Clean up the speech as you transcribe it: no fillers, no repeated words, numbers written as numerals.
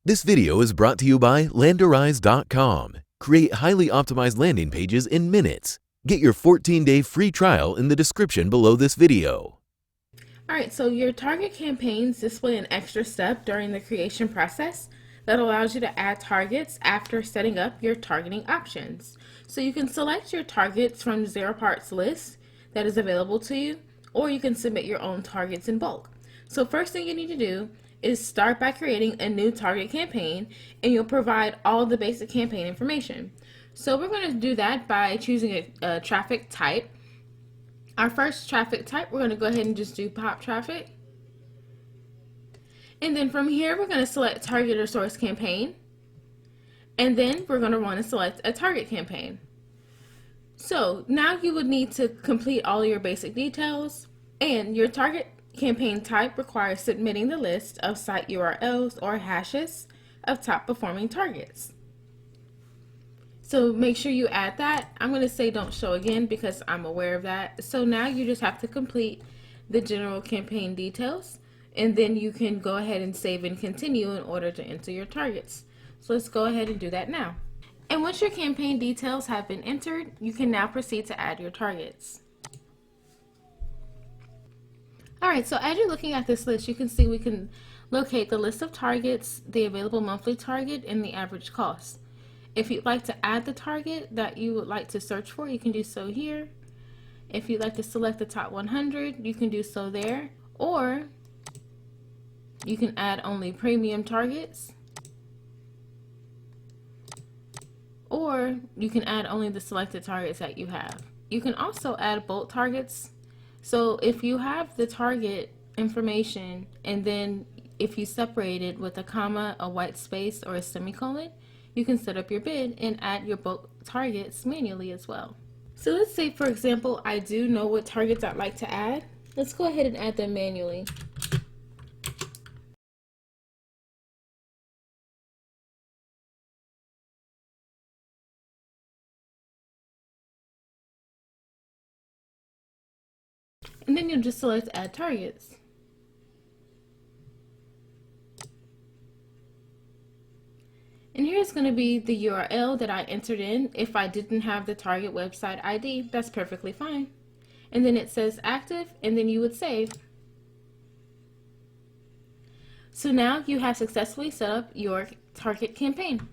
This video is brought to you by Landerize.com. Create highly optimized landing pages in minutes. Get your 14-day free trial in the description below this video. Alright, so your target campaigns display an extra step during the creation process that allows you to add targets after setting up your targeting options. So you can select your targets from Zeropark's list that is available to you, or you can submit your own targets in bulk. So first thing you need to do is start by creating a new target campaign, and you'll provide all the basic campaign information. So we're going to do that by choosing a traffic type. Our first traffic type, we're going to go ahead and just do pop traffic. And then from here, we're going to select target or source campaign. And then we're going to want to select a target campaign. So now you would need to complete all your basic details, and your target campaign type requires submitting the list of site URLs or hashes of top performing targets. So make sure you add that. I'm going to say don't show again because I'm aware of that. So now you just have to complete the general campaign details, and then you can go ahead and save and continue in order to enter your targets. So let's go ahead and do that now. And once your campaign details have been entered, you can now proceed to add your targets. Alright, so as you're looking at this list, you can see we can locate the list of targets, the available monthly target, and the average cost. If you'd like to add the target that you would like to search for, you can do so here. If you'd like to select the top 100, you can do so there. Or you can add only premium targets. Or you can add only the selected targets that you have. You can also add bulk targets. So if you have the target information, and then if you separate it with a comma, a white space, or a semicolon, you can set up your bid and add your bulk targets manually as well. So let's say, for example, I do know what targets I'd like to add. Let's go ahead and add them manually. And then you'll just select add targets. And here's going to be the URL that I entered in. If I didn't have the target website ID, that's perfectly fine. And then it says active, and then you would save. So now you have successfully set up your target campaign.